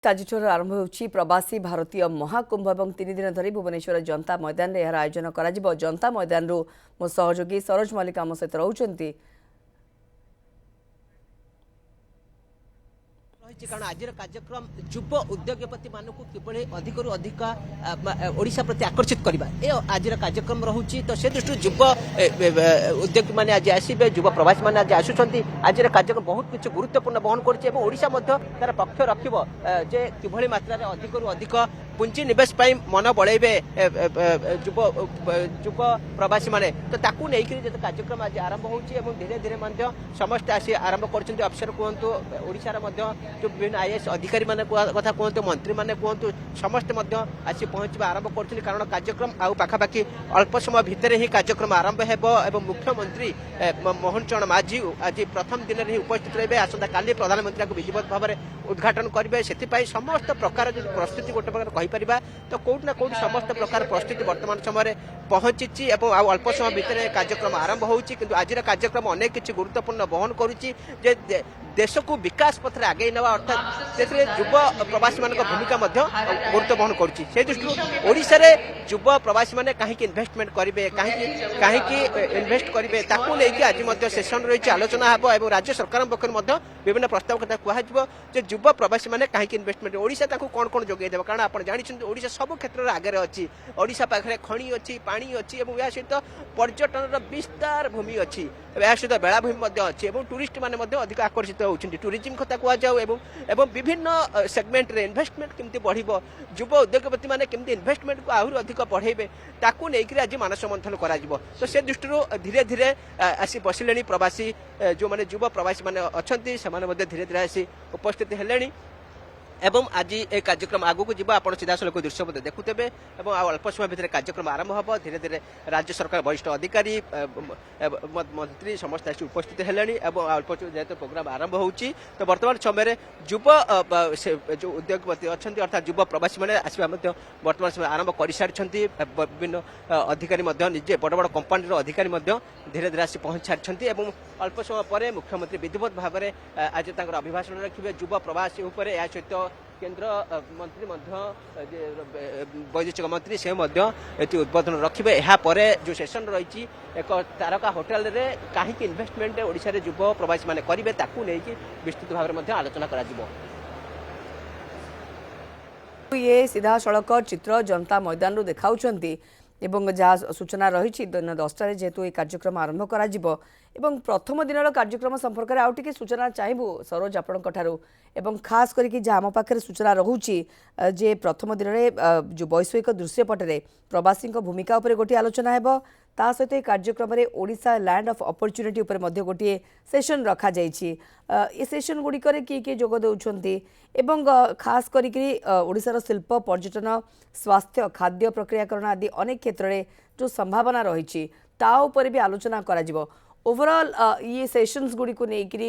आजिठर आरंभ होउछि प्रवासी भारतीय महाकुंभ और 3 दिन धरी भुवनेश्वर जनता मैदान में आयोजन करा जनता मैदान रु मो सहयोगी सरोज मल्लिक आम सहित रहउछंती। कारण आज कार्यक्रम युव उद्योगपति मानक किभली अधिक अधिक ओडिशा प्रति आकर्षित करबा ए आज कार्यक्रम रहुछि। तो से दृष्टि युव उद्योग माने आज आसीबे, युव प्रवासी माने आज आसुछंती। आज कार्यक्रम बहुत किछ गुरुत्वपूर्ण बहन करछि एवं ओडिशा मध्ये तार पक्ष रखिबो जे किभली मात्रा रे अधिक अधिक पुंजी निवेश पाई मन बळैबे युव प्रवासी माने। तो ताकू नै कि जे कार्यक्रम आज आरंभ होउछि एवं धीरे धीरे मध्ये समस्त आसी आरंभ करछंती। अफसर कहंतु ओडिशा रे मध्ये जो विभिन्न आईएएस अधिकारी माने कथा कहतु, मंत्री माने कहतु, समस्त आसी पहुंचवा आरंभ कर। कारण कार्यक्रम आउ पाखापाखि अल्प समय भितर ही कार्यक्रम आरंभ हेबो एवं मुख्यमंत्री मोहन चरण माझी आज प्रथम दिन ही उपस्थित रहिबे। आसंता काली प्रधानमंत्री को विधिवत भाव में उद्घाटन करेंगे। से समस्त प्रकार प्रस्तुति गोटे प्रकार कहीपर तो कौट ना कौट समस्त प्रकार प्रस्तुति वर्तमान समय पहुंची और अल्प समय भितर कार्यक्रम आरंभ होउछि। किंतु आज कार्यक्रम अनेक किछि गुरुत्वपूर्ण बहन करुछि जे देश को विकास पथरे आगे नवा अर्थात से युव प्रवासी मान भूमिका गुरुत्व बहन करुछि। से दृष्टि ओडिशा रे युव प्रवासी माने कहीं इन्वेस्टमेंट करेंगे, कहीं इन्वेस्ट करेंगे ताकू लेकिन आज सेसन रही आलोचना हेबो एवं राज्य सरकार पक्ष विभिन्न प्रस्ताव कथा कहजिबो जे युव प्रवासी माने कहीं इन्वेस्टमेंट ओडिशा ताकू कोन कोन जोगे देबो। कारण आपण जानिछन ओडिशा सब क्षेत्र रे आगे अछि। ओडिशा पाखरे खणी अछि, पानी अछि एवं या सहित पर्यटन विस्तार भूमि अछि, या सहित बेलाभूमि मध्ये अछि एवं टूरिस्ट माने मध्ये अधिक आकर्षित होउछन। टूरिज्म कथा कुआ जाऊ एवं विभिन्न सेगमेंट रे इन्वेस्टमेंट केमति बढ़िबो, युव उद्योगपति माने केमति इन्वेस्टमेंट को आहुर अधिक बढ़ेबे ताकू नेकि आज मानस मंथन करा जिवो। तो से दृष्टि धीरे धीरे आसी बसिलेनी प्रवासी जो माने युव प्रवासी माने अछंती सेमाने मध्ये धीरे धीरे आसी उपस्थित हेलेनी एवं आज ए कार्यक्रम आगु को जीवा आपण सीधा सलक दृश्य मध्ये देखुतेबे एवं अल्प समय भितर कार्यक्रम आरंभ हबो। धीरे धीरे राज्य सरकार वरिष्ठ अधिकारी मंत्री समस्त आसी उपस्थित हेलेनी एवं अल्प जेते प्रोग्राम आरंभ होउची। तो वर्तमान समय युव जो उद्योगपति अछंती अर्थात युव प्रवासी माने आसीबा मध्ये वर्तमान समय आरंभ करि सारिछंती। विभिन्न अधिकारी मध्ये निजे बड़ बड़ कंपनी रो अधिकारी मध्ये धीरे धीरे आसी पहुंच सारिछंती एवं अल्प समय परे मुख्यमंत्री विधिवत भाव में आज तांकर अभिभाषण रखिबे। युव प्रवासी ऊपर या सहित केंद्र मंत्री वैदेशिक मंत्री से उद्बोधन रखिबे। यहाँ पर जो सेशन रही एक तारका होटेल रे कहीं इन्वेस्टमेंट ओडिशा रे युव प्रवासी माने करिवे ताकू नेकी विस्तृत भाव में आलोचना करा जिवो। ये सीधा सड़क चित्र जनता मैदान रु देखाउछंती एवं जहाँ सूचना रही दिन 10टार जेहेतु ये कार्यक्रम आरंभ कर प्रथम दिन कार्यक्रम संपर्क में आउ टे सूचना चाहबू सरोज आपणु एवं खास करके जहाँ आम पाखे सूचना रोचे जे प्रथम दिन में जो वैषयिक दृश्यपटे प्रवासी भूमिका उपर गोटे आलोचना हेब ता सहित ये कार्यक्रम में ओडिशा लैंड ऑफ अपॉर्चुनिटी उपर गोटे सेशन रखा जाइए। ये सेशन गुड़िक किए किए जोग दौरान एवं खास करी ओडिशार शिल्प पर्यटन स्वास्थ्य खाद्य प्रक्रियाकरण आदि अनेक क्षेत्र में जो संभावना रही भी आलोचना करा ओवरऑल ये सेशंस गुड़ी को लेकिन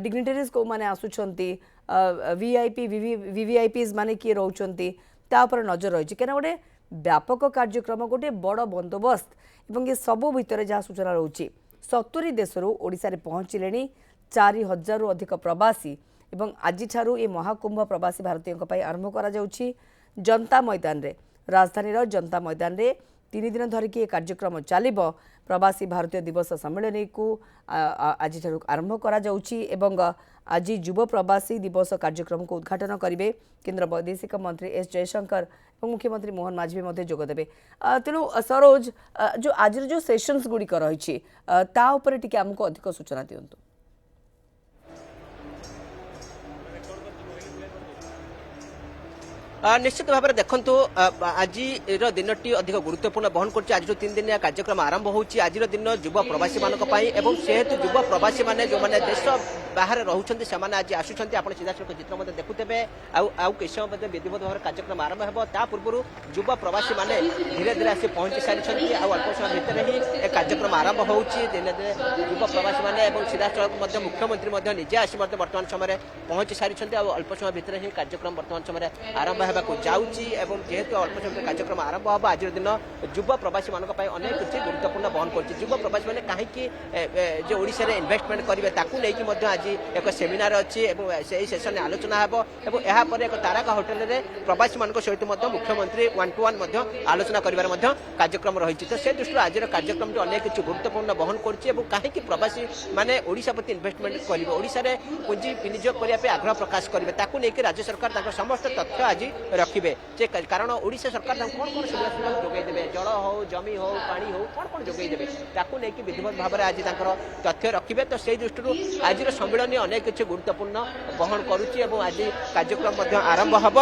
डिग्निटरीज को माने आसुछंती वीआईपी वीवीआईपीज माने किए रोचंती ता पर नजर रही क्या गोटे व्यापक कार्यक्रम गोटे बड़ बंदोबस्त एवं ये सबू भितर जहाँ सूचना रोचे 70 देशरू ओडिशा रे पहुंचले 4000 रु अधिक प्रवासी एवं आज ये महाकुंभ प्रवासी भारतीयों आरंभ करा जाउछि। जनता मैदान रे राजधानी जनता मैदान रे 3 दिन धरिकी कार्यक्रम चलिबो। प्रवासी भारतीय दिवस सम्मेलन को आज आरंभ करा जाउछि एवं आज युव प्रवासी दिवस कार्यक्रम को उद्घाटन करेंगे केंद्र वैदेशिक मंत्री एस जयशंकर और मुख्यमंत्री मोहन माझी भी जोगदेवे। तेणु सरोज जो आज जो सेशंस गुड़िक रही आमको अधिक सूचना दिंतु। निश्चित भाव में देखु आज दिन टी अधिक गुरुत्वपूर्ण बहन कर। आज 3 दिनिया कार्यक्रम आरंभ होउछि। आज दिन युव प्रवासी मानक पई एवं सेहेतु युव प्रवासी माने जो माने देश बाहर रहउछन्ति सेमाने आज आसुछन्ति। आपण सीधा सड़क चित्र मध्ये देखुतेबे आउ किछ मध्ये विधिवत भाव कार्यक्रम आरंभ हेबो। ता पूर्व युव प्रवासी माने धीरे धीरे आसी पहुंची सारिछन्ति। आउ अल्प समय भितर ही ए कार्यक्रम आरंभ होउछि। दिन युव प्रवासी माने एवं सीधा सड़क मध्ये मुख्यमंत्री मध्ये निजे आसी वर्तमान समय पहुंची सारिछन्ति। आउ अल्प समय भितर ही कार्यक्रम वर्तमान समय आरंभ ହେବାକୁ ଯାଉଛି ଏବଂ ଯେହେତୁ ଅଳ୍ପ ସମୟ କାର୍ଯ୍ୟକ୍ରମ ଆରମ୍ଭ ହେବ ଆଜିର ଦିନ ଯୁବ ପ୍ରବାସୀମାନଙ୍କ ପାଇଁ ଅନେକ କିଛି ଗୁରୁତ୍ୱପୂର୍ଣ୍ଣ ବହନ କରୁଛି। ଯୁବ ପ୍ରବାସୀମାନେ କାହିଁକି ଯେ ଓଡ଼ିଶାରେ ଇନଭେଷ୍ଟମେଣ୍ଟ କରିବେ ତାକୁ ନେଇକି ମଧ୍ୟ ଆଜି ଏକ ସେମିନାର ଅଛି ଏବଂ ସେହି ସେସନରେ ଆଲୋଚନା ହେବ ଏବଂ ଏହାପରେ ଏକ ତାରକା ହୋଟେଲରେ ପ୍ରବାସୀମାନଙ୍କ ସହିତ ମଧ୍ୟ ମୁଖ୍ୟମନ୍ତ୍ରୀ 1-to-1 ମଧ୍ୟ ଆଲୋଚନା କରିବାର ମଧ୍ୟ କାର୍ଯ୍ୟକ୍ରମ ରହିଛି। ତ ସେ ଦୃଷ୍ଟିରୁ ଆଜିର କାର୍ଯ୍ୟକ୍ରମଟି ଅନେକ କିଛି ଗୁରୁତ୍ୱପୂର୍ଣ୍ଣ ବହନ କରୁଛି ଏବଂ କାହିଁକି ପ୍ରବାସୀ ମାନେ ଓଡ଼ିଶା ପ୍ରତି ଇନଭେଷ୍ଟମେଣ୍ଟ କରିବେ, ଓଡ଼ିଶାରେ ପୁଞ୍ଜି ବିନିଯୋଗ କରିବା ପାଇଁ ଆଗ୍ରହ ପ୍ରକାଶ କରିବେ, ତାକୁ ନେଇକି ରାଜ୍ୟ ସରକାର ତାଙ୍କର ସମସ୍ତ ତଥ୍ୟ ଆଜି ରଖିବେ ଯେ କାରଣ ଓଡ଼ିଶା ସରକାର ତାଙ୍କୁ କ'ଣ କ'ଣ ସୁବିଧା ସୁଯୋଗ ଯୋଗାଇ ଦେବେ, ଜଳ ହେଉ, ଜମି ହେଉ, ପାଣି ହେଉ, କ'ଣ କ'ଣ ଯୋଗାଇ ଦେବେ ତାକୁ ନେଇକି ବିଧିବଦ୍ଧ ଭାବରେ ଆଜି ତାଙ୍କର ତଥ୍ୟ ରଖିବେ। ତ ସେହି ଦୃଷ୍ଟିରୁ ଆଜିର ସମ୍ମିଳନୀ ଅନେକ କିଛି ଗୁରୁତ୍ୱପୂର୍ଣ୍ଣ ବହନ କରୁଛି ଏବଂ ଆଜି କାର୍ଯ୍ୟକ୍ରମ ମଧ୍ୟ ଆରମ୍ଭ ହେବ।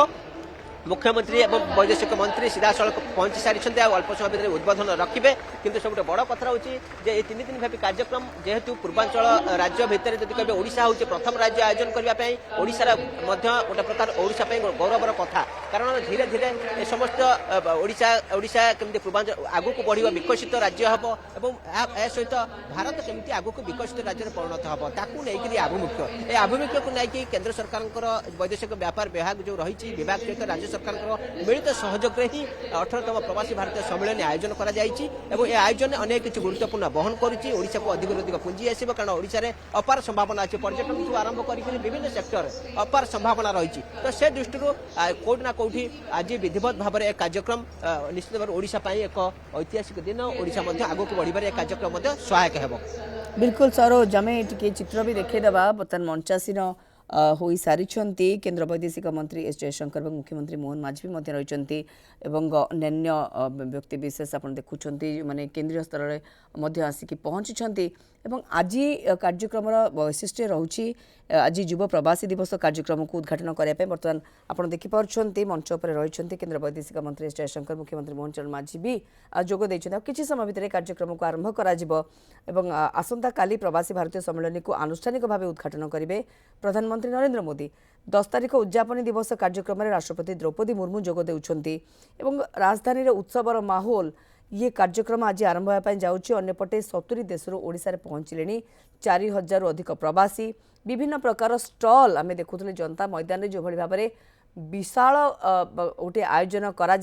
मुख्यमंत्री और वैदेशिक मंत्री सीधासख पहुंची सारी अल्प समय भितर उद्बोधन रखिए किंतु सब बड़ कथा हूँ जे 3 दिन व्यापी कार्यक्रम जेहेतु पूर्वांचल राज्य भितर जब कहे ओडिशा हूँ प्रथम राज्य आयोजन करने ओडिशार गोटे प्रकार ओडिशा गौरवर कथा कारण धीरे धीरे ए समस्त ओडिशा केमती पूर्वांचल आगु को बढ़ विकसित राज्य हम और सहित भारत केमती आगु को विकसित राज्य परिणत हम ताकू नहीं आभिमुख्य ए आभिमुख्य को लेकिन केंद्र सरकार वैदेशिक व्यापार विभाग जो रही विभाग सहित राज्य सरकार मिलित सहयोग ही 18तम प्रवासी भारतीय सम्मेलन आयोजन कर आयोजन अनेक किसी गुरुत्वपूर्ण बहन करुच्चा को अधिक अधिक पुंजी आसो कारण ओडिशा रे अपार संभावना अच्छी पर्यटन ठूँ आरंभ कर विभिन्न सेक्टर अपार संभावना रही तो से दृष्टि कौटि ना कौटि आज विधिवत भाव में कार्यक्रम निश्चित भाव ओडिशा एक ऐतिहासिक दिन ओडिशा आगू बढ़े कार्यक्रम सहायक है। बिल्कुल सरोज आम टे चित्र भी देखीदेवा बर्तमान मंचासीन हो सारी केंद्र वैदेशिक मंत्री एस जयशंकर और मुख्यमंत्री मोहन माझी भी रही अन्य व्यक्ति विशेष आप देखुं माने केंद्रीय स्तर में आसिक पहुंची आज कार्यक्रम वैशिष्ट्य रही आज युव प्रवासी दिवस कार्यक्रम को उद्घाटन करने बर्तमान आपड़ देखिपुंट मंच पर रही केंद्र वैदेशिक मंत्री एस जयशंकर मुख्यमंत्री मोहन चरण माझी भी जोग किसी समय भितर कार्यक्रम को आरंभ कर आसंता काली प्रवासी भारतीय सम्मेलन को आनुष्ठानिक भाव उद्घाटन करेंगे प्रधानमंत्री नरेंद्र मोदी 10 तारिख उद्यापन दिवस कार्यक्रम में राष्ट्रपति द्रौपदी मुर्मू जोग देउछंती एवं राजधानी उत्सवर माहौल ये कार्यक्रम आज आरंभ होगापी जाऊँगी अन्यपटे 70 देशरू ओडिशा रे पहुंचले 4000 अधिक प्रवासी विभिन्न प्रकार स्टॉल आम देखुले जनता मैदान में जो भाव में विशाल गोटे आयोजन करा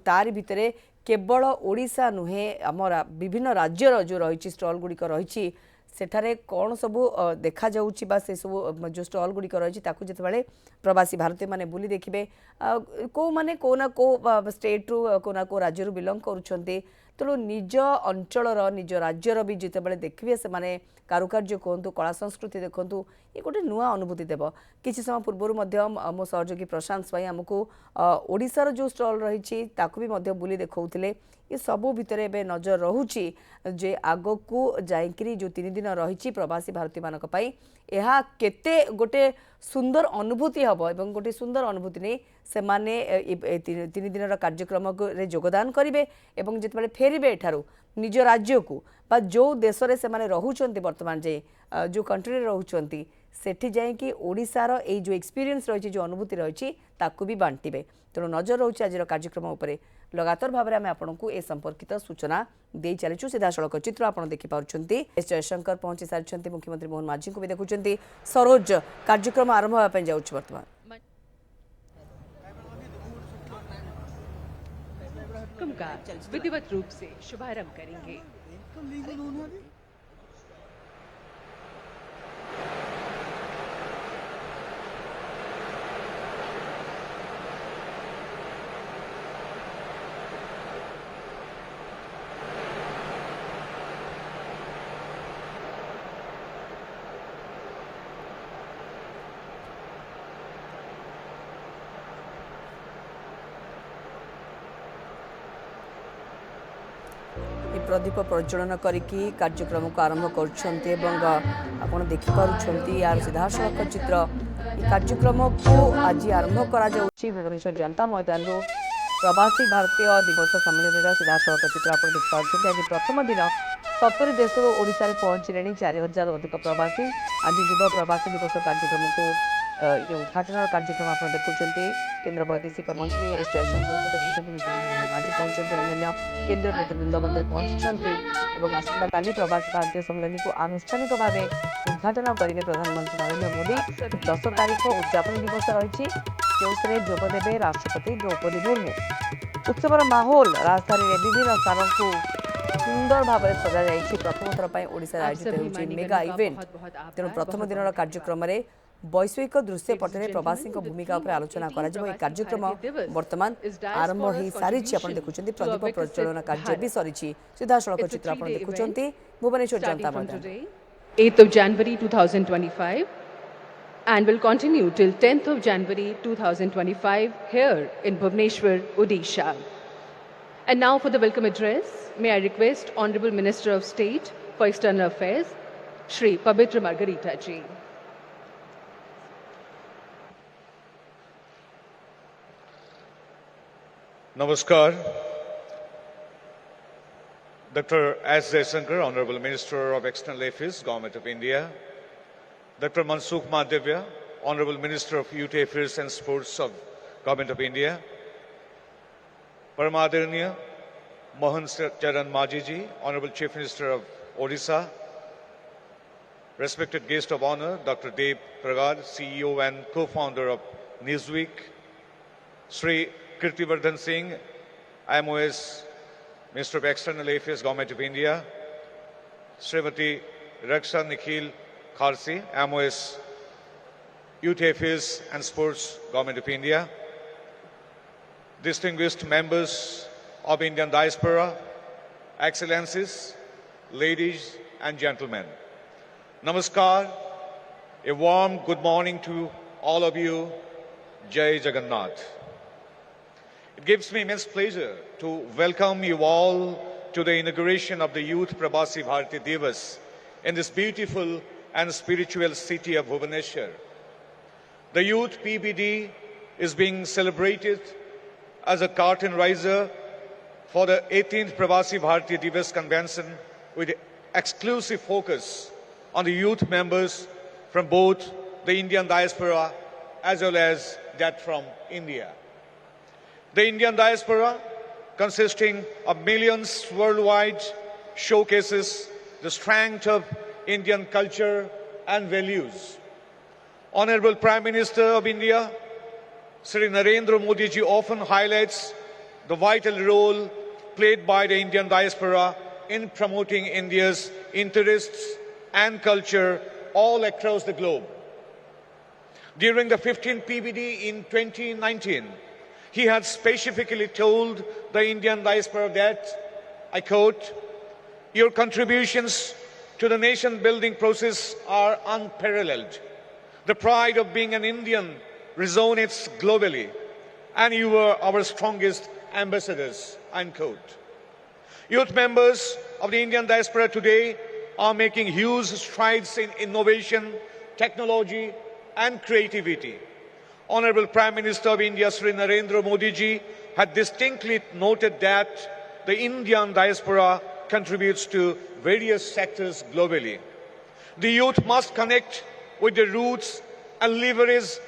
तारी भितर केवल ओडिशा नुहे आम विभिन्न राज्यर जो रही स्टॉल गुड़िक रही सेठारे कौन सबू देखा जाउची बा से सब जो स्टॉल गुड़िक रही जिते प्रवासी भारतीय माने बुली देखिए को माने को ना को स्टेट रु को ना को राज्य रु बिलोंग करुछंती तेणु निज अंचलर निज राज्यर भी जिते देखिए से माने कारुकार्य कहतु कला संस्कृति देखु ये गोटे नुआ अनुभूति देव किसी समय पूर्व मो सहयोगी प्रशांत भाई आमको ओडिशार जो स्टॉल रही भी बुली देखौथिले ये सबू भितर एबे नजर रहुची जे आगो को जाइकरी जो 3 दिन रही प्रवासी भारतीय मानक पई एहा केते गोटे सुंदर अनुभूति हम एवं गोटे सुंदर अनुभूति नहीं से माने 3 दिन कार्यक्रम रे योगदान करेंगे एवं जिते फेरबे एठारू निज राज्य को बा जो देश रे से माने रहउचंती वर्तमान जे जो कंट्री रहउचंती सेठी जाइकी ओडिशार ए जो एक्सपीरियंस रही जो अनुभूति रही ताकू भी बांटिबे तेणु नजर रोचे आज कार्यक्रम उपरे लगातार भाव में आम आपको ए संपर्कित सूचना दे चलीचु सीधा सड़क चित्र आप देखिपुंट एस जयशंकर पहुंची सारी मुख्यमंत्री मोहन माझी को भी देखुं सरोज कार्यक्रम आरंभ होगापी जाऊँ बर्तमान का विधिवत रूप से शुभारंभ करेंगे। प्रदीप प्रज्वलन करके कार्यक्रम को आरंभ कर देखिपुंट यार सीधा सड़क चित्र कार्यक्रम को आज आरंभ कर भुवनेश्वर जनता मैदान प्रवासी भारतीय दिवस सम्मेलन सीधा सड़क चित्र आप देखिपुंट आज प्रथम दिन 70 देश ओडिशा पहुंचले 4000 अधिक प्रवासी आज युव प्रवासी दिवस कार्यक्रम को उद्घाटन कार्यक्रम आप देखुं केंद्र वैदेशिक मंत्री एस जयशंकर आज पहुंचते अन्य केंद्र प्रतिनिधि पहुंचते आसंता काली प्रवासी भारतीय सम्मेलन को आनुष्ठानिक भाव उद्घाटन करेंगे प्रधानमंत्री नरेंद्र मोदी 10 तारिख उद्यापन दिवस रही जो जोग देवे राष्ट्रपति द्रौपदी मुर्मू उत्सवर माहौल राजधानी में विभिन्न स्थानों को सुंदर भाव में सजा जाइछि। प्रथम थर पर ओडिशा आयोजित होउछि मेगा इवेंट। तेणु प्रथम दिन कार्यक्रम में वैश्विक दृश्य पटरे प्रवासी भूमिका उपर आलोचना करा जिवो। कार्यक्रम वर्तमान आरंभ हो सारी आपण देखुछन्ती प्रदीप प्रज्वलन कार्य भी सरीछि। सीधा सड़क चित्र आपण देखुछन्ती भुवनेश्वर जनता मैदान 8th of January 2025 and will continue till 10th of January 2025 here in Bhubaneswar, Odisha. And now for the welcome address, may I request Honorable Minister of State for External Affairs, Shri Pabitra Margarita ji. Namaskar. Dr. S. Jaishankar, Honorable Minister of External Affairs, Government of India. Dr. Mansukh Madhavya, Honorable Minister of Youth Affairs and Sports of Government of India. Paramadaraniya Mohan Charan Majhi ji, Honorable Chief Minister of Odisha. Respected guest of honor, Dr. Dev Pragad, CEO and co-founder of Newsweek. Sri Kirtivardhan Singh, IMOS Minister of External Affairs, Government of India. Srimati Raksha Nikhil Kharsi, IMOS Youth Affairs and Sports, Government of India. Distinguished members of Indian diaspora, Excellencies, ladies and gentlemen. Namaskar, a warm good morning to all of you. Jai Jagannath. It gives me immense pleasure to welcome you all to the inauguration of the Youth Prabhasi Bharati Divas in this beautiful and spiritual city of Bhubaneswar. The Youth PBD is being celebrated as a curtain raiser for the 18th Prabhasi Bharati Divas Convention with exclusive focus on the youth members from both the Indian diaspora as well as that from India. The Indian diaspora, consisting of millions worldwide, showcases the strength of Indian culture and values. Honorable Prime Minister of India, Sri Narendra Modi ji often highlights the vital role played by the Indian diaspora in promoting India's interests and culture all across the globe. During the 15th PBD in 2019, he had specifically told the Indian diaspora that, I quote, "Your contributions to the nation-building process are unparalleled. The pride of being an Indian resonates globally, and you were our strongest ambassadors," unquote. Youth members of the Indian diaspora today are making huge strides in innovation, technology, and creativity. Honorable Prime Minister of India, Sri Narendra Modi ji, had distinctly noted that the Indian diaspora contributes to various sectors globally. The youth must connect with the roots and leverage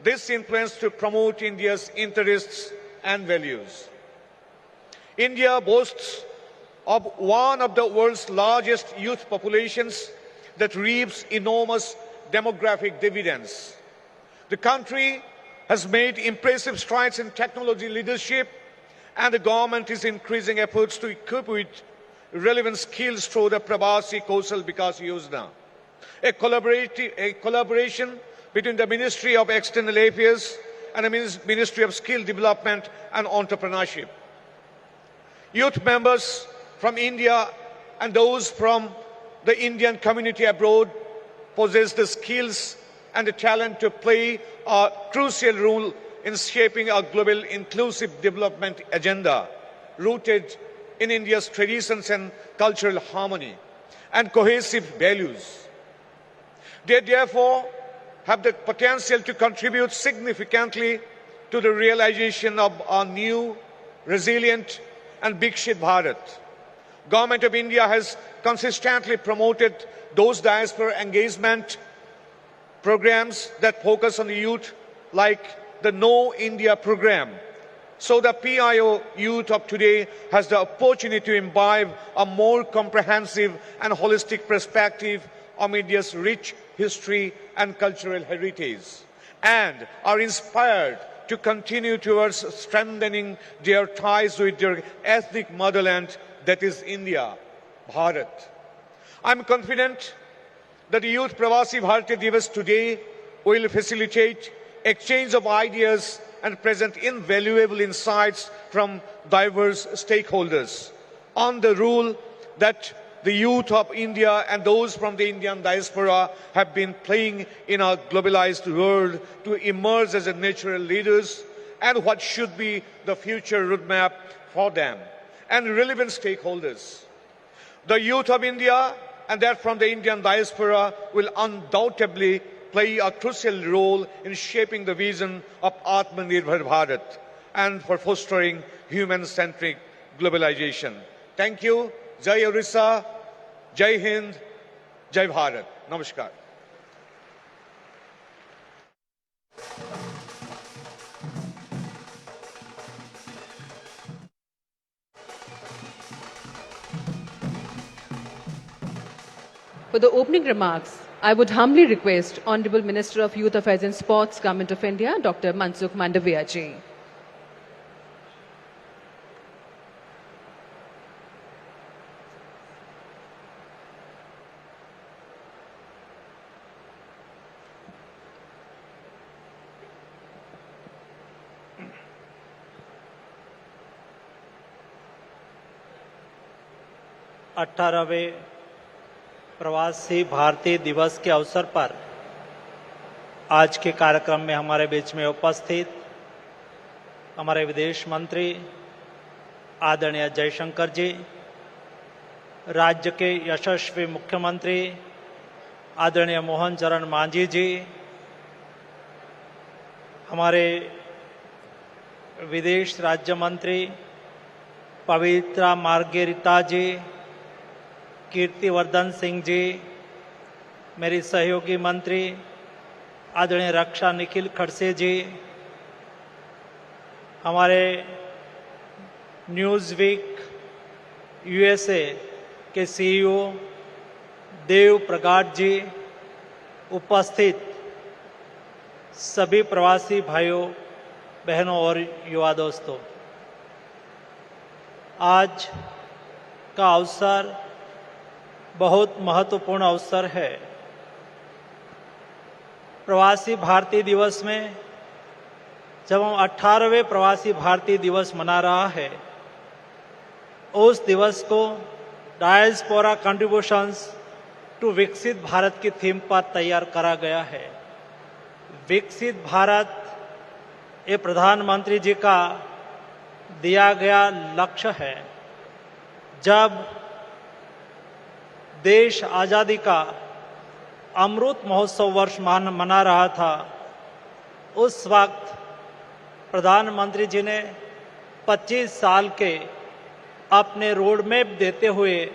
this influence to promote India's interests and values. India boasts of one of the world's largest youth populations that reaps enormous demographic dividends. The country has made impressive strides in technology leadership, and the government is increasing efforts to equip with relevant skills through the Prabhasi Kaushal Vikas Yojana, a collaboration between the Ministry of External Affairs and the Ministry of Skill Development and Entrepreneurship. Youth members from India and those from the Indian community abroad possess the skills and the talent to play a crucial role in shaping a global inclusive development agenda rooted in India's traditions and cultural harmony and cohesive values. They therefore have the potential to contribute significantly to the realization of a new, resilient and Viksit Bharat. Government of India has consistently promoted those diaspora engagement programs that focus on the youth, like the Know India program. So the PIO youth of today has the opportunity to imbibe a more comprehensive and holistic perspective of India's rich history and cultural heritage. and are inspired to continue towards strengthening their ties with their ethnic motherland, that is India, Bharat. I'm confident that the Youth Pravasi Bharatiya Divas today will facilitate exchange of ideas and present invaluable insights from diverse stakeholders on the role that the youth of India and those from the Indian diaspora have been playing in our globalized world to emerge as natural leaders, and what should be the future roadmap for them and relevant stakeholders. The youth of India and that from the Indian diaspora will undoubtedly play a crucial role in shaping the vision of Atmanirbhar Bharat and for fostering human-centric globalization. Thank you. Jai Orissa, Jai Hind, Jai Bharat. Namaskar. For the opening remarks, I would humbly request Honorable Minister of Youth Affairs and Sports, Government of India, Dr. Mansukh Mandaviya ji. अठारहवें प्रवासी भारतीय दिवस के अवसर पर आज के कार्यक्रम में हमारे बीच में उपस्थित हमारे विदेश मंत्री आदरणीय जयशंकर जी, राज्य के यशस्वी मुख्यमंत्री आदरणीय मोहन चरण मांझी जी, हमारे विदेश राज्य मंत्री पवित्रा मार्गेरिटा जी, कीर्तिवर्धन सिंह जी, मेरी सहयोगी मंत्री आदरणीय रक्षा निखिल खड़से जी, हमारे न्यूज़ वीक यूएसए के सीईओ देव प्रगाट जी, उपस्थित सभी प्रवासी भाइयों बहनों और युवा दोस्तों, आज का अवसर बहुत महत्वपूर्ण अवसर है। प्रवासी भारतीय दिवस में जब हम 18वें प्रवासी भारतीय दिवस मना रहा है, उस दिवस को डायस्पोरा कंट्रीब्यूशंस टू विकसित भारत की थीम पर तैयार करा गया है। विकसित भारत ये प्रधानमंत्री जी का दिया गया लक्ष्य है। जब देश आज़ादी का अमृत महोत्सव वर्ष मना रहा था, उस वक्त प्रधानमंत्री जी ने 25 साल के अपने रोड मैप देते हुए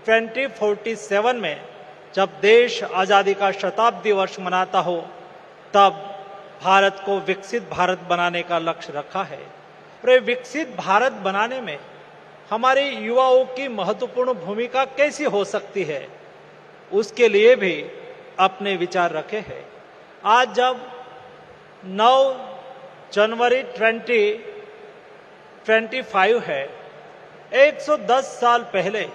2047 में जब देश आज़ादी का शताब्दी वर्ष मनाता हो, तब भारत को विकसित भारत बनाने का लक्ष्य रखा है। और विकसित भारत बनाने में हमारे युवाओं की महत्वपूर्ण भूमिका कैसी हो सकती है, उसके लिए भी अपने विचार रखे हैं। आज जब 9 जनवरी 2025 है, 110 साल पहले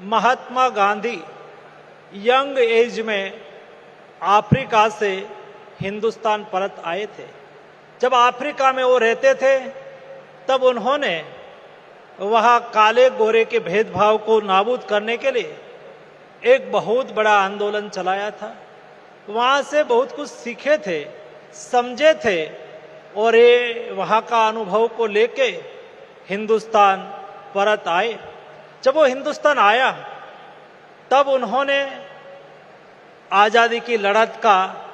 महात्मा गांधी यंग एज में अफ्रीका से हिंदुस्तान परत आए थे। जब अफ्रीका में वो रहते थे, तब उन्होंने वहाँ काले गोरे के भेदभाव को नाबूद करने के लिए एक बहुत बड़ा आंदोलन चलाया था। वहाँ से बहुत कुछ सीखे थे, समझे थे, और ये वहाँ का अनुभव को लेके हिंदुस्तान परत आए। जब वो हिंदुस्तान आया, तब उन्होंने आज़ादी की लड़त का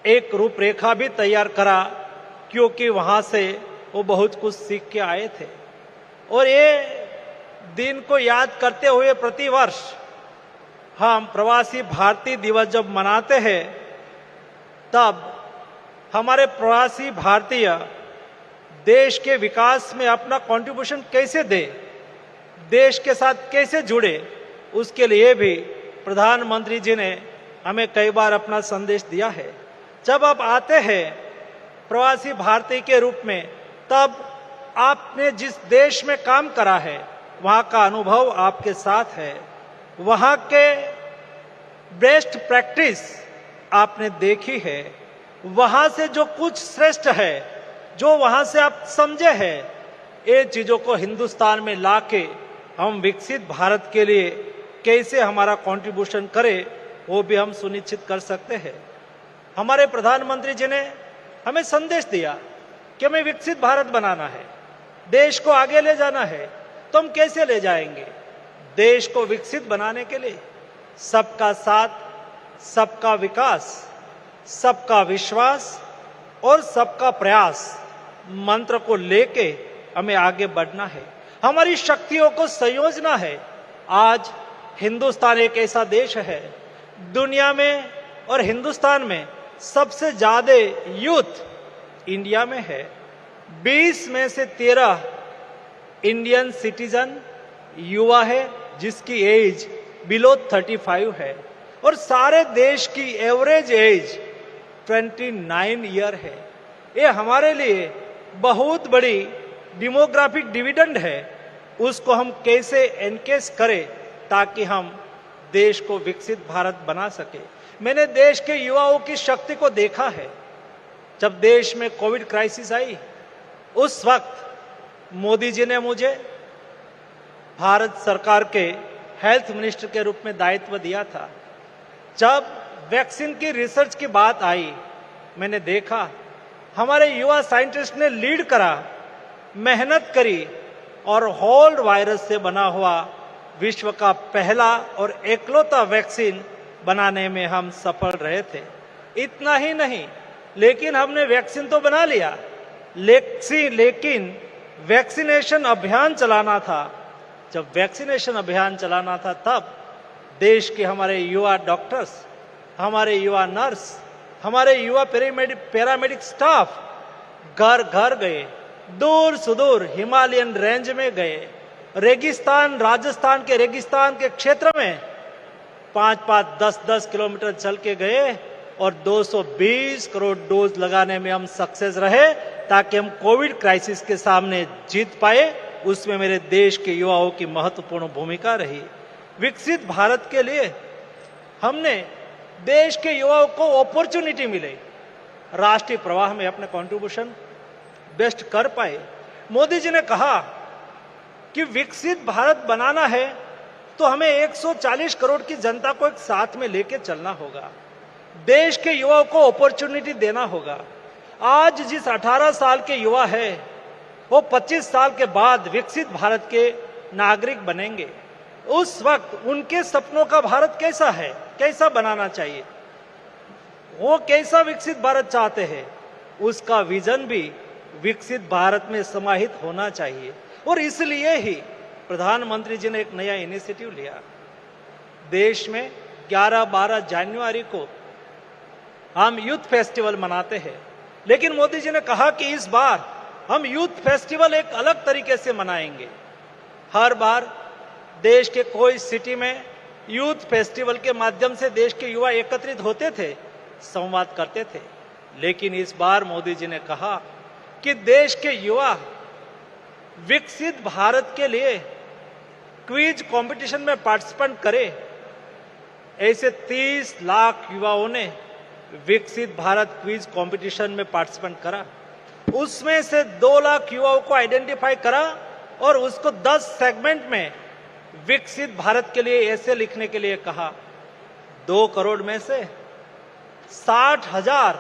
एक रूपरेखा भी तैयार करा, क्योंकि वहाँ से वो बहुत कुछ सीख के आए थे। और ये दिन को याद करते हुए प्रतिवर्ष हम प्रवासी भारतीय दिवस जब मनाते हैं, तब हमारे प्रवासी भारतीय देश के विकास में अपना कंट्रीब्यूशन कैसे दे, देश के साथ कैसे जुड़े, उसके लिए भी प्रधानमंत्री जी ने हमें कई बार अपना संदेश दिया है। जब आप आते हैं प्रवासी भारतीय के रूप में, तब आपने जिस देश में काम करा है वहां का अनुभव आपके साथ है, वहां के बेस्ट प्रैक्टिस आपने देखी है, वहां से जो कुछ श्रेष्ठ है, जो वहां से आप समझे हैं, ये चीजों को हिंदुस्तान में लाके हम विकसित भारत के लिए कैसे हमारा कंट्रीब्यूशन करें, वो भी हम सुनिश्चित कर सकते हैं। हमारे प्रधानमंत्री जी ने हमें संदेश दिया कि हमें विकसित भारत बनाना है, देश को आगे ले जाना है। तो हम कैसे ले जाएंगे? देश को विकसित बनाने के लिए सबका साथ, सबका विकास, सबका विश्वास और सबका प्रयास मंत्र को लेके हमें आगे बढ़ना है, हमारी शक्तियों को संयोजना है। आज हिंदुस्तान एक ऐसा देश है दुनिया में, और हिंदुस्तान में सबसे ज्यादा यूथ इंडिया में है। 20 में से 13 इंडियन सिटीजन युवा है जिसकी एज बिलो 35 है, और सारे देश की एवरेज एज 29 ईयर है। ये हमारे लिए बहुत बड़ी डेमोग्राफिक डिविडेंड है। उसको हम कैसे एनकेस करें ताकि हम देश को विकसित भारत बना सके। मैंने देश के युवाओं की शक्ति को देखा है। जब देश में कोविड क्राइसिस आई, उस वक्त मोदी जी ने मुझे भारत सरकार के हेल्थ मिनिस्टर के रूप में दायित्व दिया था। जब वैक्सीन की रिसर्च की बात आई, मैंने देखा हमारे युवा साइंटिस्ट ने लीड करा, मेहनत करी, और होल्ड वायरस से बना हुआ विश्व का पहला और एकलौता वैक्सीन बनाने में हम सफल रहे थे। इतना ही नहीं, लेकिन हमने वैक्सीन तो बना लिया, लेकिन वैक्सीनेशन अभियान चलाना था। जब वैक्सीनेशन अभियान चलाना था, तब देश के हमारे युवा डॉक्टर्स, हमारे युवा नर्स, हमारे युवा पैरामेडिक स्टाफ घर घर गए, दूर सुदूर हिमालयन रेंज में गए, रेगिस्तान, राजस्थान के रेगिस्तान के क्षेत्र में 5-5, 10-10 किलोमीटर चल के गए, और 220 करोड़ डोज लगाने में हम सक्सेस रहे, ताकि हम कोविड क्राइसिस के सामने जीत पाए। उसमें मेरे देश के युवाओं की महत्वपूर्ण भूमिका रही। विकसित भारत के लिए हमने देश के युवाओं को अपॉर्चुनिटी मिले, राष्ट्रीय प्रवाह में अपने कंट्रीब्यूशन बेस्ट कर पाए। मोदी जी ने कहा कि विकसित भारत बनाना है तो हमें 140 करोड़ की जनता को एक साथ में लेके चलना होगा, देश के युवाओं को अपॉर्चुनिटी देना होगा। आज जिस 18 साल के युवा है, वो 25 साल के बाद विकसित भारत के नागरिक बनेंगे। उस वक्त उनके सपनों का भारत कैसा है, कैसा बनाना चाहिए, वो कैसा विकसित भारत चाहते हैं, उसका विजन भी विकसित भारत में समाहित होना चाहिए। और इसलिए ही प्रधानमंत्री जी ने एक नया इनिशिएटिव लिया। देश में 11-12 जनवरी को हम यूथ फेस्टिवल मनाते हैं, लेकिन मोदी जी ने कहा कि इस बार हम यूथ फेस्टिवल एक अलग तरीके से मनाएंगे। हर बार देश के कोई सिटी में यूथ फेस्टिवल के माध्यम से देश के युवा एकत्रित होते थे, संवाद करते थे, लेकिन इस बार मोदी जी ने कहा कि देश के युवा विकसित भारत के लिए क्विज कंपटीशन में पार्टिसिपेट करें। ऐसे 30 लाख युवाओं ने विकसित भारत क्विज कंपटीशन में पार्टिसिपेट करा। उसमें से 2 लाख युवाओं को आइडेंटिफाई करा और उसको 10 सेगमेंट में विकसित भारत के लिए ऐसे लिखने के लिए कहा। 2 करोड़ में से 60,000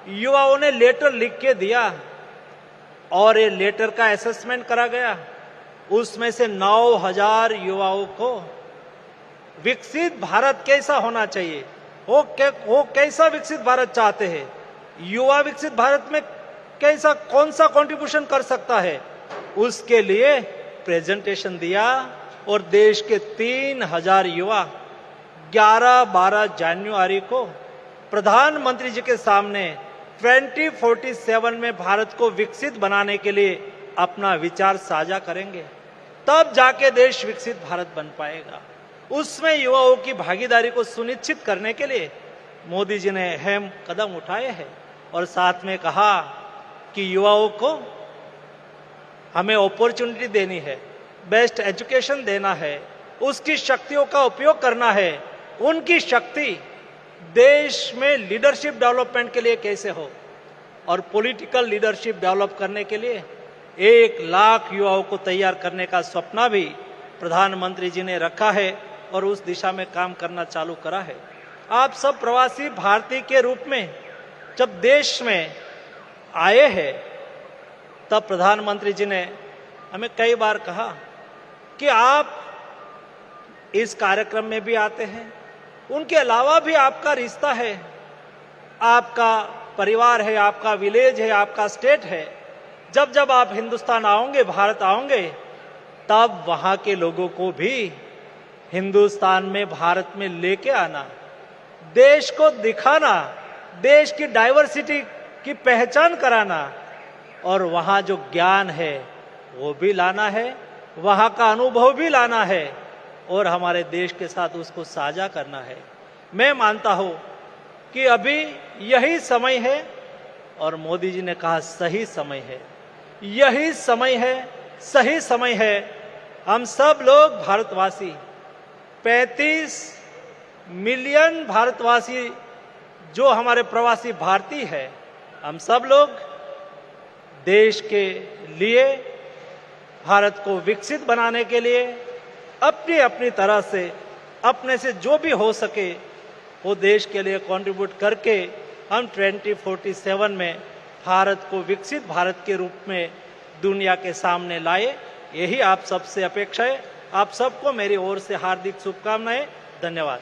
युवाओं ने लेटर लिख के दिया, और ये लेटर का असेसमेंट करा गया। उसमें से 9,000 युवाओं को विकसित भारत कैसा होना चाहिए, वो कैसा विकसित भारत चाहते हैं, युवा विकसित भारत में कैसा, कौन सा कंट्रीब्यूशन कर सकता है, उसके लिए प्रेजेंटेशन दिया। और देश के 3,000 युवा 11-12 जनवरी को प्रधानमंत्री जी के सामने 2047 में भारत को विकसित बनाने के लिए अपना विचार साझा करेंगे। तब जाके देश विकसित भारत बन पाएगा। उसमें युवाओं की भागीदारी को सुनिश्चित करने के लिए मोदी जी ने अहम कदम उठाए हैं और साथ में कहा कि युवाओं को हमें अपॉर्चुनिटी देनी है, बेस्ट एजुकेशन देना है, उसकी शक्तियों का उपयोग करना है। उनकी शक्ति देश में लीडरशिप डेवलपमेंट के लिए कैसे हो और पॉलिटिकल लीडरशिप डेवलप करने के लिए 1 लाख युवाओं को तैयार करने का सपना भी प्रधानमंत्री जी ने रखा है और उस दिशा में काम करना चालू करा है। आप सब प्रवासी भारतीय के रूप में जब देश में आए हैं तब प्रधानमंत्री जी ने हमें कई बार कहा कि आप इस कार्यक्रम में भी आते हैं, उनके अलावा भी आपका रिश्ता है, आपका परिवार है, आपका विलेज है, आपका स्टेट है। जब जब आप हिंदुस्तान आओगे, भारत आओगे, तब वहां के लोगों को भी हिंदुस्तान में, भारत में लेके आना, देश को दिखाना, देश की डाइवर्सिटी की पहचान कराना और वहां जो ज्ञान है वो भी लाना है, वहां का अनुभव भी लाना है और हमारे देश के साथ उसको साझा करना है। मैं मानता हूं कि अभी यही समय है और मोदी जी ने कहा सही समय है, यही समय है, सही समय है। हम सब लोग भारतवासी, 35 मिलियन भारतवासी जो हमारे प्रवासी भारतीय है, हम सब लोग देश के लिए, भारत को विकसित बनाने के लिए अपनी अपनी तरह से, अपने से जो भी हो सके वो देश के लिए कंट्रीब्यूट करके हम 2047 में भारत को विकसित भारत के रूप में दुनिया के सामने लाए। यही आप सबसे अपेक्षा है। आप सबको मेरी ओर से हार्दिक शुभकामनाएं। धन्यवाद।